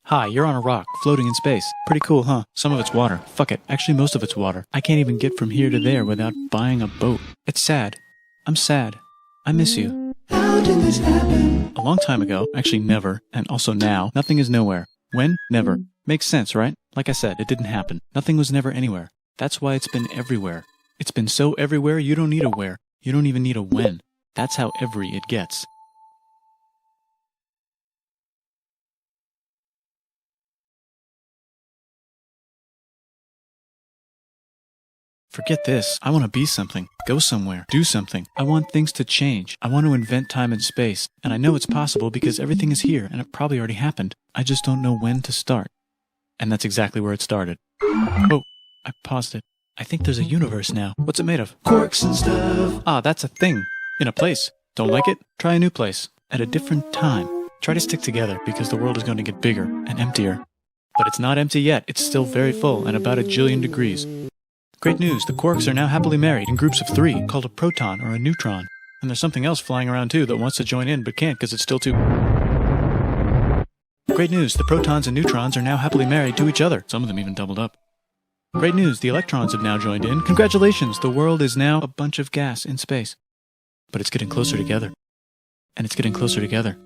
Hi, you're on a rock, floating in space. Pretty cool, huh? Some of it's water. Fuck it. Actually, most of it's water. I can't even get from here to there without buying a boat. It's sad. I'm sad. I miss you. How did this happen? A long time ago, actually never, and also now, nothing is nowhere. When? Never. Makes sense, right? Like I said, it didn't happen. Nothing was never anywhere. That's why it's been everywhere. It's been so everywhere you don't need a where. You don't even need a when. That's how every it gets. Forget this. I want to be something, go somewhere, do something. I want things to change. I want to invent time and space. And I know it's possible because everything is here and it probably already happened. I just don't know when to start. And that's exactly where it started. Oh, I paused it. I think there's a universe now. What's it made of? Quarks and stuff. Ah, that's a thing. In a place. Don't like it? Try a new place. At a different time. Try to stick together because the world is going to get bigger and emptier. But it's not empty yet. It's still very full and about 1 jillion degrees. Great news, the quarks are now happily married in groups of 3, called a proton or a neutron. And there's something else flying around too that wants to join in but can't because it's still too... Great news, the protons and neutrons are now happily married to each other. Some of them even doubled up. Great news, the electrons have now joined in. Congratulations, the world is now a bunch of gas in space. But it's getting closer together. And it's getting closer together.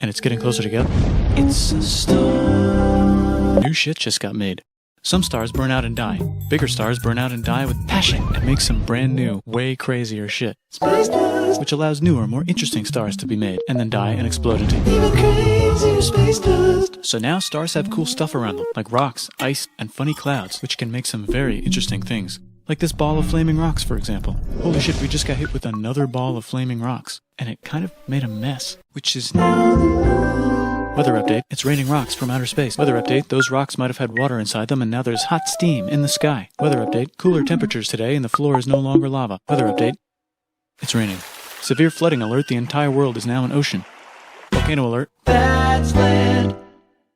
And it's getting closer together. It's a star. New shit just got made. Some stars burn out and die. Bigger stars burn out and die with passion and make some brand new, way crazier shit. Space dust. Which allows newer, more interesting stars to be made and then die and explode into Even crazier space dust. So now stars have cool stuff around them, like rocks, ice, and funny clouds, which can make some very interesting things. Like this ball of flaming rocks, for example. Holy shit, we just got hit with another ball of flaming rocks. And it kind of made a mess, which is now... Weather update, it's raining rocks from outer space. Weather update, those rocks might have had water inside them and now there's hot steam in the sky. Weather update, cooler temperatures today and the floor is no longer lava. Weather update, it's raining. Severe flooding alert, the entire world is now an ocean. Volcano alert. That's land.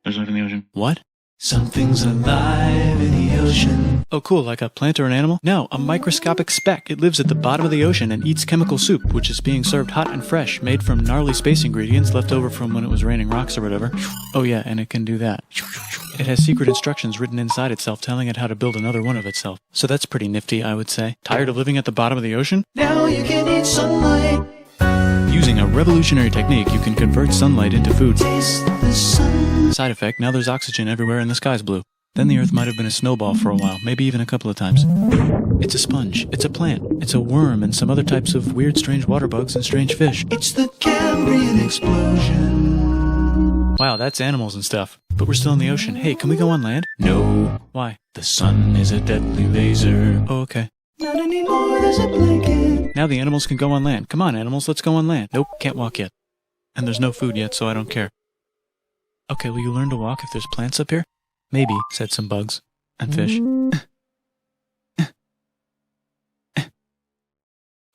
There's life in the ocean. What? Something's alive in the ocean. Oh cool, like a plant or an animal? No, a microscopic speck. It lives at the bottom of the ocean and eats chemical soup, which is being served hot and fresh, made from gnarly space ingredients left over from when it was raining rocks or whatever. Oh yeah, and it can do that. It has secret instructions written inside itself telling it how to build another one of itself. So that's pretty nifty, I would say. Tired of living at the bottom of the ocean? Now you can eat sunlight. Using a revolutionary technique, you can convert sunlight into food. Taste the sun. Side effect, now there's oxygen everywhere and the sky's blue. Then the Earth might have been a snowball for a while, maybe even a couple of times. It's a sponge, it's a plant, it's a worm and some other types of weird strange water bugs and strange fish. It's the Cambrian explosion. Wow, that's animals and stuff. But we're still in the ocean. Hey, can we go on land? No. Why? The sun is a deadly laser. Oh, okay. Not anymore, there's a blanket. Now the animals can go on land. Come on, animals, let's go on land. Nope, can't walk yet. And there's no food yet, so I don't care. Okay, will you learn to walk if there's plants up here? Maybe, said some bugs. And fish.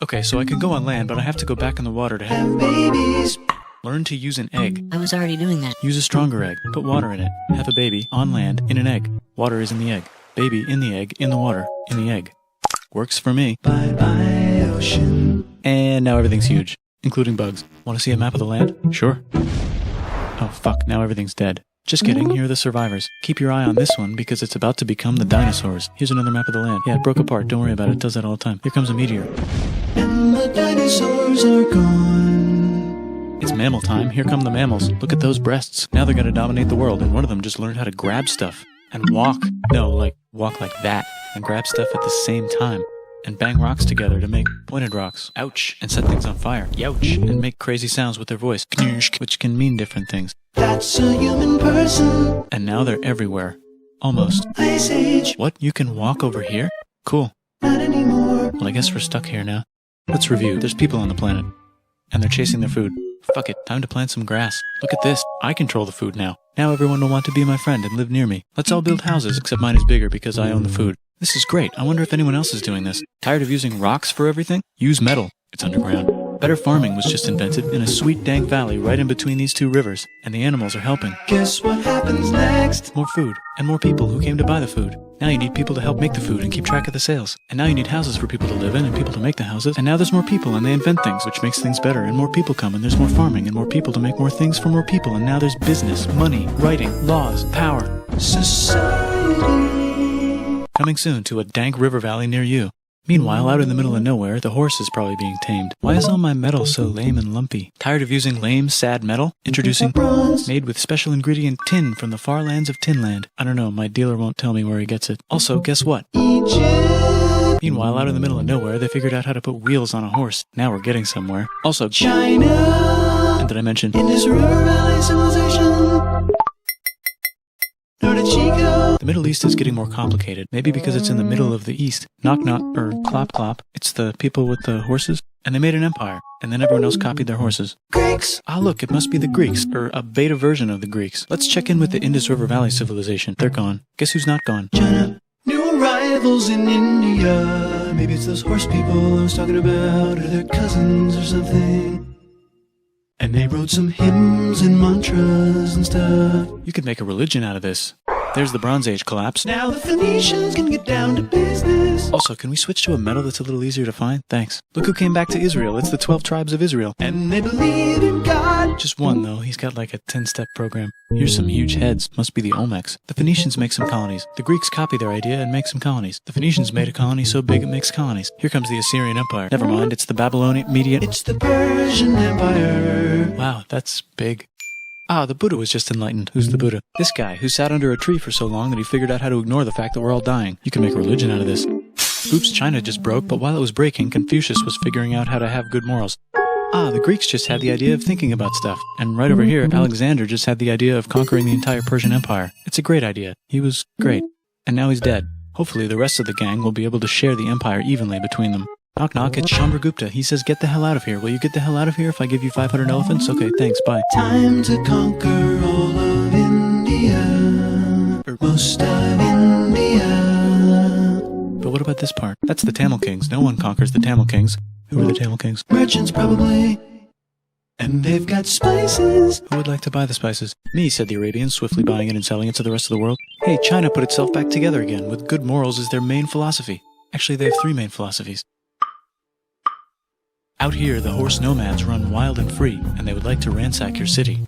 Okay, so I can go on land, but I have to go back in the water to Have babies. learn to use an egg. I was already doing that. Use a stronger egg. Put water in it. Have a baby on land in an egg. Water is in the egg. Baby in the egg, in the water, in the egg. Works for me. Bye-bye, ocean. And now everything's huge, including bugs. Want to see a map of the land? Sure. Oh fuck, now everything's dead. Just kidding, here are the survivors. Keep your eye on this one because it's about to become the dinosaurs. Here's another map of the land. Yeah, it broke apart, don't worry about it, it does that all the time. Here comes a meteor. And the dinosaurs are gone. It's mammal time, here come the mammals. Look at those breasts. Now they're gonna dominate the world, and one of them just learned how to grab stuff. And walk. No, like, walk like that. And grab stuff at the same time. And bang rocks together to make pointed rocks. Ouch. And set things on fire. Youch. And make crazy sounds with their voice. Which can mean different things. That's a human person. And now they're everywhere. Almost. Ice Age. What? You can walk over here? Cool. Not anymore. Well, I guess we're stuck here now. Let's review. There's people on the planet. And they're chasing their food. Fuck it. Time to plant some grass. Look at this. I control the food now. Now everyone will want to be my friend and live near me. Let's all build houses, except mine is bigger because I own the food. This is great. I wonder if anyone else is doing this. Tired of using rocks for everything? Use metal. It's underground. Better farming was just invented in a sweet dank valley right in between these two rivers, and the animals are helping. Guess what happens next? More food, and more people who came to buy the food. Now you need people to help make the food and keep track of the sales. And now you need houses for people to live in and people to make the houses. And now there's more people and they invent things, which makes things better. And more people come and there's more farming and more people to make more things for more people. And now there's business, money, writing, laws, power. Society. Coming soon to a dank river valley near you. Meanwhile, out in the middle of nowhere, the horse is probably being tamed. Why is all my metal so lame and lumpy? Tired of using lame, sad metal? Introducing bronze, made with special ingredient tin from the far lands of Tinland. I don't know, my dealer won't tell me where he gets it. Also, guess what? Egypt. Meanwhile, out in the middle of nowhere, they figured out how to put wheels on a horse. Now we're getting somewhere. Also, China. And did I mention Indus River Valley Civilization? The Middle East is getting more complicated, maybe because it's in the middle of the East. Knock knock, or clop clop. It's the people with the horses. And they made an empire, and then everyone else copied their horses. Greeks! Ah look, it must be the Greeks, or a beta version of the Greeks. Let's check in with the Indus River Valley Civilization. They're gone. Guess who's not gone? China. New arrivals in India. Maybe it's those horse people I was talking about, or their cousins or something. And they wrote some hymns and mantras and stuff. You could make a religion out of this. There's the Bronze Age collapse. Now the Phoenicians can get down to business. Also, can we switch to a metal that's a little easier to find? Thanks. Look who came back to Israel. It's the 12 tribes of Israel. And they believe in God. Just one, though. He's got like a 10-step program. Here's some huge heads. Must be the Olmecs. The Phoenicians make some colonies. The Greeks copy their idea and make some colonies. The Phoenicians made a colony so big it makes colonies. Here comes the Assyrian Empire. Never mind, it's the Babylonian Median. It's the Persian Empire. Wow, that's big. Ah, the Buddha was just enlightened. Who's the Buddha? This guy, who sat under a tree for so long that he figured out how to ignore the fact that we're all dying. You can make a religion out of this. Oops, China just broke, but while it was breaking, Confucius was figuring out how to have good morals. Ah, the Greeks just had the idea of thinking about stuff. And right over here, Alexander just had the idea of conquering the entire Persian Empire. It's a great idea. He was great. And now he's dead. Hopefully the rest of the gang will be able to share the empire evenly between them. Knock knock, it's Chandragupta. He says, get the hell out of here. Will you get the hell out of here if I give you 500 elephants? Okay, thanks, bye. Time to conquer all of India. Or most of India. But what about this part? That's the Tamil Kings. No one conquers the Tamil Kings. Who are the Tamil Kings? Merchants, probably. And they've got spices. Who would like to buy the spices? Me, said the Arabians, swiftly buying it and selling it to the rest of the world. Hey, China put itself back together again, with good morals as their main philosophy. Actually, they have 3 main philosophies. Out here, the horse nomads run wild and free, and they would like to ransack your city.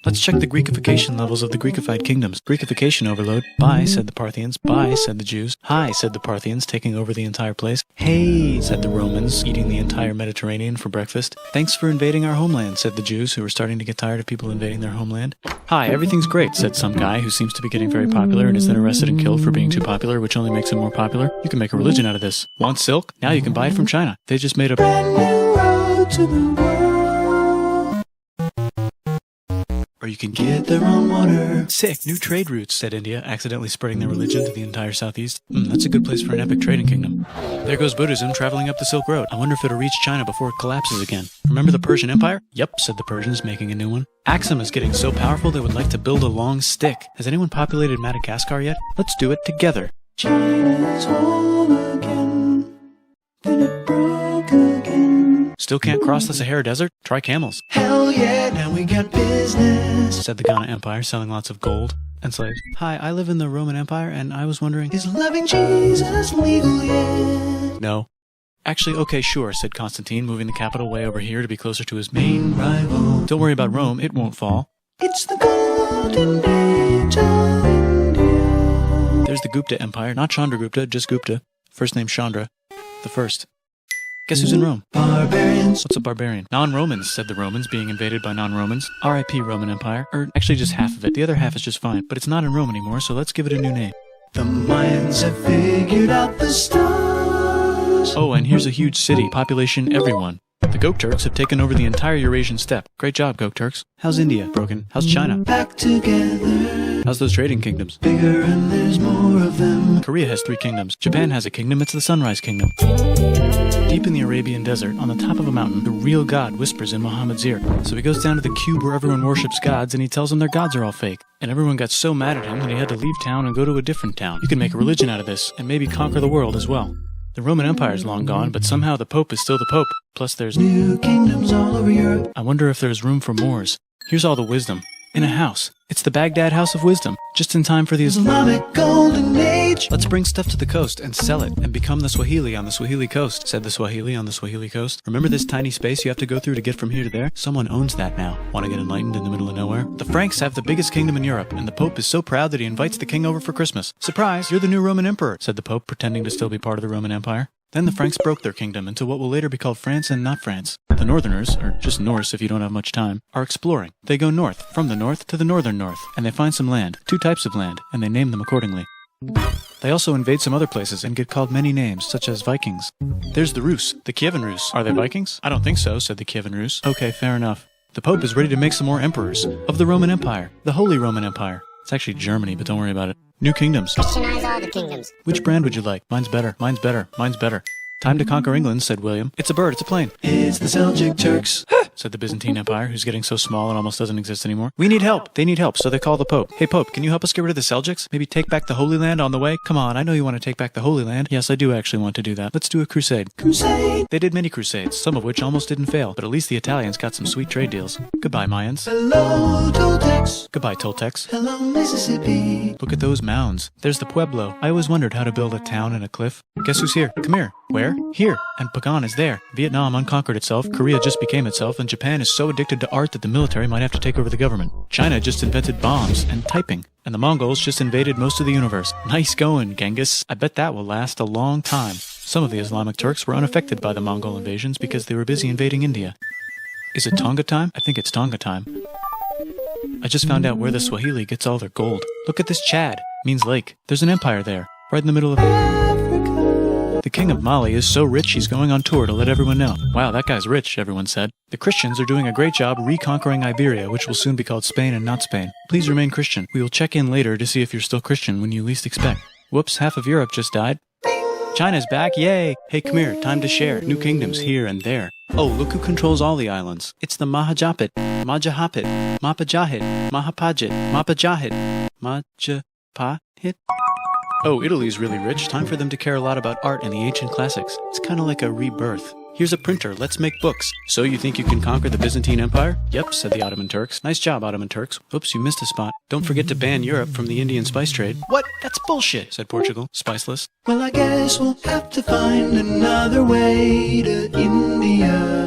Let's check the Greekification levels of the Greekified kingdoms. Greekification overload. Bye, said the Parthians. Bye, said the Jews. Hi, said the Parthians, taking over the entire place. Hey, said the Romans, eating the entire Mediterranean for breakfast. Thanks for invading our homeland, said the Jews, who were starting to get tired of people invading their homeland. Hi, everything's great, said some guy who seems to be getting very popular and is then arrested and killed for being too popular, which only makes him more popular. You can make a religion out of this. Want silk? Now you can buy it from China. They just made a brand new road to the world. Or you can get their own water. Sick, new trade routes, said India, accidentally spreading their religion to the entire southeast. That's a good place for an epic trading kingdom. There goes Buddhism traveling up the Silk Road. I wonder if it'll reach China before it collapses again. Remember the Persian Empire? Yep, said the Persians, making a new one. Axum is getting so powerful they would like to build a long stick. Has anyone populated Madagascar yet? Let's do it together. China's home again. Then it broke again. Still can't cross the Sahara Desert? Try camels. Hell yeah, now we got business, said the Ghana Empire, selling lots of gold and slaves. Hi, I live in the Roman Empire, and I was wondering, is loving Jesus legal yet? No. Actually, okay, sure, said Constantine, moving the capital way over here to be closer to his main rival. Don't worry about Rome, it won't fall. It's the golden age of India. There's the Gupta Empire, not Chandragupta, just Gupta. First name Chandra. The first. Guess who's in Rome? Barbarians. What's a barbarian? Non-Romans, said the Romans, being invaded by non-Romans. R.I.P. Roman Empire. Or actually just half of it. The other half is just fine. But it's not in Rome anymore, so let's give it a new name. The Mayans have figured out the stars. Oh, and here's a huge city. Population everyone. The Gokturks have taken over the entire Eurasian steppe. Great job, Gokturks. How's India? Broken. How's China? Back together. How's those trading kingdoms? Bigger and there's more of them. Korea has 3 kingdoms. Japan has a kingdom. It's the Sunrise Kingdom. Deep in the Arabian desert, on the top of a mountain, the real God whispers in Muhammad's ear. So he goes down to the cube where everyone worships gods, and he tells them their gods are all fake. And everyone got so mad at him that he had to leave town and go to a different town. You can make a religion out of this, and maybe conquer the world as well. The Roman Empire is long gone, but somehow the Pope is still the Pope. Plus there's new kingdoms all over Europe. I wonder if there's room for Moors. Here's all the wisdom. In a house. It's the Baghdad House of Wisdom, just in time for the Islamic Golden Age. Let's bring stuff to the coast and sell it and become the Swahili on the Swahili coast, said the Swahili on the Swahili coast. Remember this tiny space you have to go through to get from here to there? Someone owns that now. Want to get enlightened in the middle of nowhere? The Franks have the biggest kingdom in Europe, and the Pope is so proud that he invites the king over for Christmas. Surprise, you're the new Roman emperor, said the Pope, pretending to still be part of the Roman Empire. Then the Franks broke their kingdom into what will later be called France and not France. The Northerners, or just Norse if you don't have much time, are exploring. They go north, from the north to the northern north, and they find some land, 2 types of land, and they name them accordingly. They also invade some other places and get called many names, such as Vikings. There's the Rus, the Kievan Rus. Are they Vikings? I don't think so, said the Kievan Rus. Okay, fair enough. The Pope is ready to make some more emperors of the Roman Empire, the Holy Roman Empire. It's actually Germany, but don't worry about it. New kingdoms. Christianize all the kingdoms. Which brand would you like? Mine's better, mine's better, mine's better. Time to conquer England, said William. It's a bird, it's a plane. It's the Seljuk Turks. Said the Byzantine Empire, who's getting so small it almost doesn't exist anymore. We need help. They need help, so they call the Pope. Hey, Pope, can you help us get rid of the Seljuks? Maybe take back the Holy Land on the way? Come on, I know you want to take back the Holy Land. Yes, I do actually want to do that. Let's do a crusade. Crusade. They did many crusades, some of which almost didn't fail, but at least the Italians got some sweet trade deals. Goodbye, Mayans. Hello, Toltecs. Goodbye, Toltecs. Hello, Mississippi. Look at those mounds. There's the Pueblo. I always wondered how to build a town in a cliff. Guess who's here? Come here. Where? Here. And Pagan is there. Vietnam unconquered itself, Korea just became itself, and Japan is so addicted to art that the military might have to take over the government. China just invented bombs and typing. And the Mongols just invaded most of the universe. Nice going, Genghis. I bet that will last a long time. Some of the Islamic Turks were unaffected by the Mongol invasions because they were busy invading India. Is it Tonga time? I think it's Tonga time. I just found out where the Swahili gets all their gold. Look at this Chad. Means lake. There's an empire there, right in the middle of Africa. The king of Mali is so rich he's going on tour to let everyone know. Wow, that guy's rich, everyone said. The Christians are doing a great job reconquering Iberia, which will soon be called Spain and not Spain. Please remain Christian. We will check in later to see if you're still Christian when you least expect. Whoops, half of Europe just died. China's back, yay! Hey, come here, time to share. New kingdoms here and there. Oh, look who controls all the islands. It's the Mahajapit, Majahapit, Mapajahit, Mahapajit, Mapajahit, Majapahit. Oh, Italy's really rich. Time for them to care a lot about art and the ancient classics. It's kind of like a rebirth. Here's a printer, let's make books. So you think you can conquer the Byzantine Empire? Yep, said the Ottoman Turks. Nice job, Ottoman Turks. Oops, you missed a spot. Don't forget to ban Europe from the Indian spice trade. What? That's bullshit, said Portugal, spiceless. Well, I guess we'll have to find another way to India.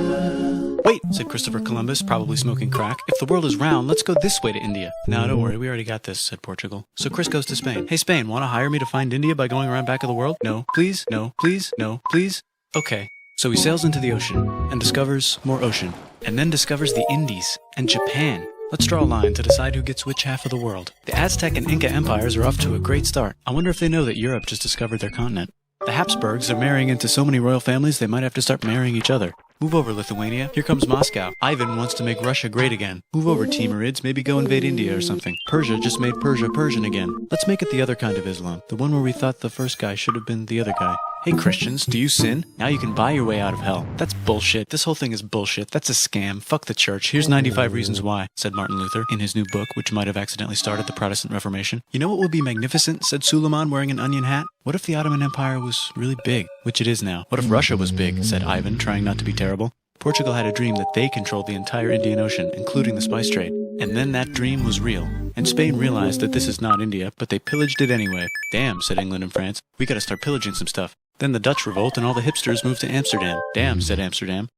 Wait, said Christopher Columbus, probably smoking crack. If the world is round, let's go this way to India. No, don't worry, we already got this, said Portugal. So Chris goes to Spain. Hey, Spain, want to hire me to find India by going around back of the world? No, please, no, please, no, please. Okay. So he sails into the ocean and discovers more ocean, and then discovers the Indies and Japan. Let's draw a line to decide who gets which half of the world. The Aztec and Inca empires are off to a great start. I wonder if they know that Europe just discovered their continent. The Habsburgs are marrying into so many royal families they might have to start marrying each other. Move over, Lithuania. Here comes Moscow. Ivan wants to make Russia great again. Move over, Timurids. Maybe go invade India or something. Persia just made Persia Persian again. Let's make it the other kind of Islam. The one where we thought the first guy should have been the other guy. Hey Christians, do you sin? Now you can buy your way out of hell. That's bullshit. This whole thing is bullshit. That's a scam. Fuck the church. Here's 95 Reasons Why, said Martin Luther in his new book, which might have accidentally started the Protestant Reformation. You know what would be magnificent, said Suleiman wearing an onion hat? What if the Ottoman Empire was really big, which it is now? What if Russia was big, said Ivan, trying not to be terrible. Portugal had a dream that they controlled the entire Indian Ocean, including the spice trade. And then that dream was real. And Spain realized that this is not India, but they pillaged it anyway. Damn, said England and France. We gotta start pillaging some stuff. Then the Dutch revolt and all the hipsters moved to Amsterdam. Damn, said Amsterdam.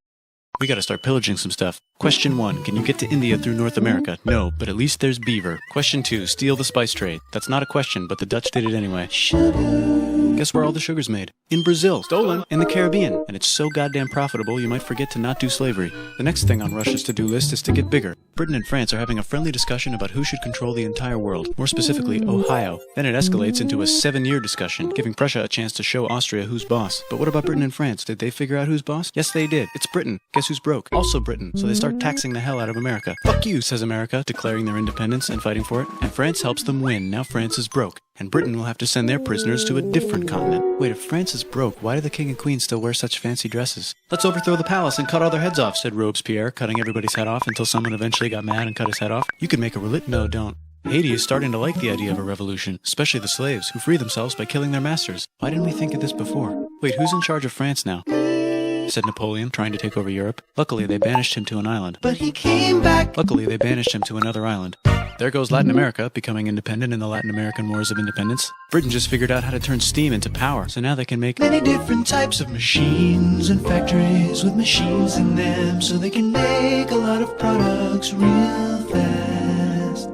We gotta start pillaging some stuff. Question 1, can you get to India through North America? No, but at least there's beaver. Question 2, steal the spice trade. That's not a question, but the Dutch did it anyway. Guess where all the sugar's made? In Brazil. Stolen. In the Caribbean. And it's so goddamn profitable you might forget to not do slavery. The next thing on Russia's to-do list is to get bigger. Britain and France are having a friendly discussion about who should control the entire world, more specifically Ohio. Then it escalates into a 7-year discussion, giving Prussia a chance to show Austria who's boss. But what about Britain and France? Did they figure out who's boss? Yes, they did. It's Britain. Guess who's broke? Also Britain. So they start taxing the hell out of America. Fuck you, says America, declaring their independence and fighting for it. And France helps them win. Now France is broke. And Britain will have to send their prisoners to a different continent. Wait, if France is broke, why do the king and queen still wear such fancy dresses? Let's overthrow the palace and cut all their heads off, said Robespierre, cutting everybody's head off until someone eventually got mad and cut his head off. You could make a No, don't. Haiti is starting to like the idea of a revolution, especially the slaves, who free themselves by killing their masters. Why didn't we think of this before? Wait, who's in charge of France now? Said Napoleon, trying to take over Europe. Luckily, they banished him to an island. But he came back. Luckily, they banished him to another island. There goes Latin America, becoming independent in the Latin American Wars of Independence. Britain just figured out how to turn steam into power, so now they can make many different types of machines and factories with machines in them, so they can make a lot of products real fast.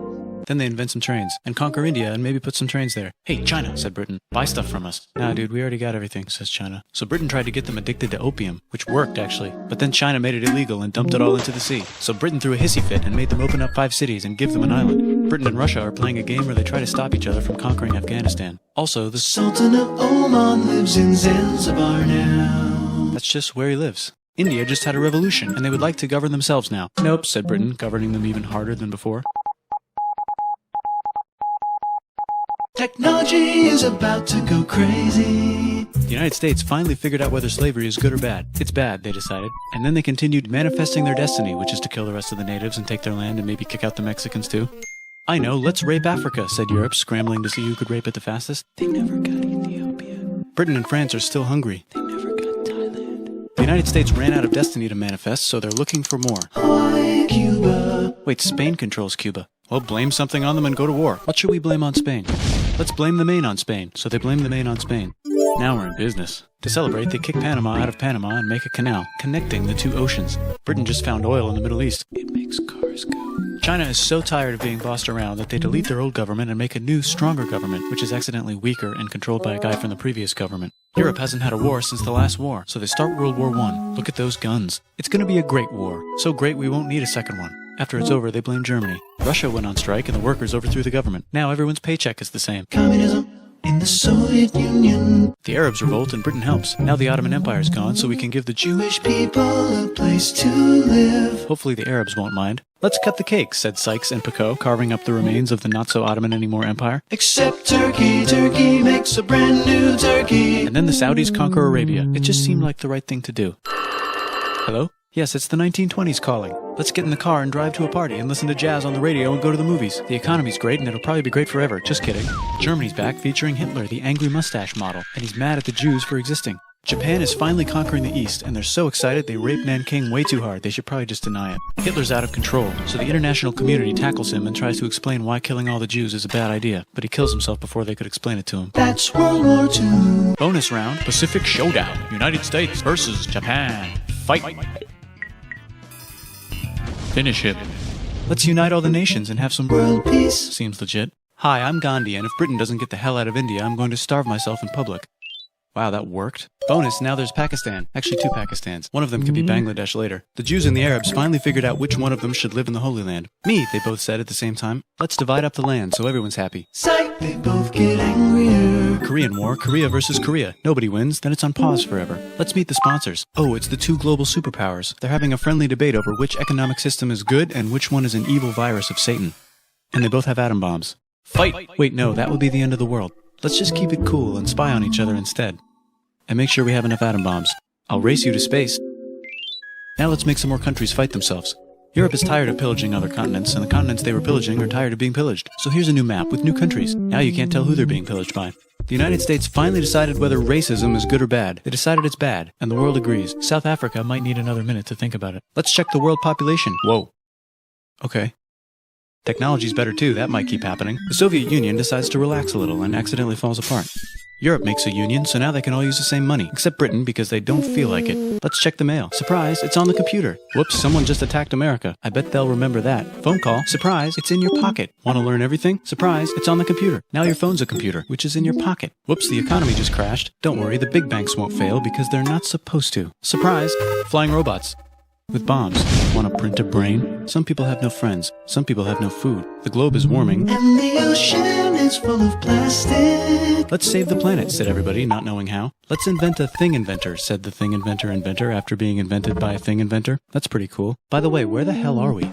Then they invent some trains, and conquer India and maybe put some trains there. Hey, China, said Britain, buy stuff from us. Nah, dude, we already got everything, says China. So Britain tried to get them addicted to opium, which worked, actually. But then China made it illegal and dumped it all into the sea. So Britain threw a hissy fit and made them open up 5 cities and give them an island. Britain and Russia are playing a game where they try to stop each other from conquering Afghanistan. Also, the Sultan of Oman lives in Zanzibar now. That's just where he lives. India just had a revolution, and they would like to govern themselves now. Nope, said Britain, governing them even harder than before. Technology is about to go crazy. The United States finally figured out whether slavery is good or bad. It's bad, they decided. And then they continued manifesting their destiny, which is to kill the rest of the natives and take their land and maybe kick out the Mexicans too. I know, let's rape Africa, said Europe, scrambling to see who could rape it the fastest. They never got Ethiopia. Britain and France are still hungry. They never got Thailand. The United States ran out of destiny to manifest, so they're looking for more. Hawaii, Cuba. Wait, Spain controls Cuba. Well, blame something on them and go to war. What should we blame on Spain? Let's blame the Maine on Spain. So they blame the Maine on Spain. Now we're in business. To celebrate, they kick Panama out of Panama and make a canal, connecting the 2 oceans. Britain just found oil in the Middle East. It makes cars go. China is so tired of being bossed around that they delete their old government and make a new, stronger government, which is accidentally weaker and controlled by a guy from the previous government. Europe hasn't had a war since the last war, so they start World War I. Look at those guns. It's gonna be a great war. So great we won't need a second one. After it's over, they blame Germany. Russia went on strike and the workers overthrew the government. Now everyone's paycheck is the same. Communism in the Soviet Union. The Arabs revolt and Britain helps. Now the Ottoman Empire's gone, so we can give the Jewish people a place to live. Hopefully the Arabs won't mind. Let's cut the cake, said Sykes and Picot, carving up the remains of the not-so-Ottoman-anymore empire. Except Turkey. Turkey makes a brand new Turkey. And then the Saudis conquer Arabia. It just seemed like the right thing to do. Hello? Yes, it's the 1920s calling. Let's get in the car and drive to a party and listen to jazz on the radio and go to the movies. The economy's great and it'll probably be great forever. Just kidding. Germany's back featuring Hitler, the angry mustache model, and he's mad at the Jews for existing. Japan is finally conquering the East, and they're so excited they rape Nanking way too hard. They should probably just deny it. Hitler's out of control, so the international community tackles him and tries to explain why killing all the Jews is a bad idea, but he kills himself before they could explain it to him. That's World War II. Bonus round, Pacific Showdown. United States versus Japan. Fight! Finish him. Let's unite all the nations and have some world peace. Seems legit. Hi, I'm Gandhi, and if Britain doesn't get the hell out of India, I'm going to starve myself in public. Wow, that worked. Bonus, now there's Pakistan. Actually, 2 Pakistans. One of them could be Bangladesh later. The Jews and the Arabs finally figured out which one of them should live in the Holy Land. Me, they both said at the same time. Let's divide up the land so everyone's happy. Psych, they both get angrier. Korean War, Korea versus Korea. Nobody wins, then it's on pause forever. Let's meet the sponsors. Oh, it's the 2 global superpowers. They're having a friendly debate over which economic system is good and which one is an evil virus of Satan. And they both have atom bombs. Fight! Wait, no, that would be the end of the world. Let's just keep it cool and spy on each other instead. And make sure we have enough atom bombs. I'll race you to space. Now let's make some more countries fight themselves. Europe is tired of pillaging other continents, and the continents they were pillaging are tired of being pillaged. So here's a new map with new countries. Now you can't tell who they're being pillaged by. The United States finally decided whether racism is good or bad. They decided it's bad, and the world agrees. South Africa might need another minute to think about it. Let's check the world population. Whoa. Okay. Technology's better too, that might keep happening. The Soviet Union decides to relax a little and accidentally falls apart. Europe makes a union, so now they can all use the same money, except Britain because they don't feel like it. Let's check the mail. Surprise, it's on the computer. Whoops, someone just attacked America. I bet they'll remember that. Phone call. Surprise, it's in your pocket. Want to learn everything? Surprise, it's on the computer. Now your phone's a computer, which is in your pocket. Whoops, the economy just crashed. Don't worry, the big banks won't fail because they're not supposed to. Surprise, flying robots. With bombs. Want to print a brain? Some people have no friends. Some people have no food. The globe is warming. And the ocean is full of plastic. Let's save the planet, said everybody, not knowing how. Let's invent a thing inventor, said the thing inventor after being invented by a thing inventor. That's pretty cool. By the way, where the hell are we?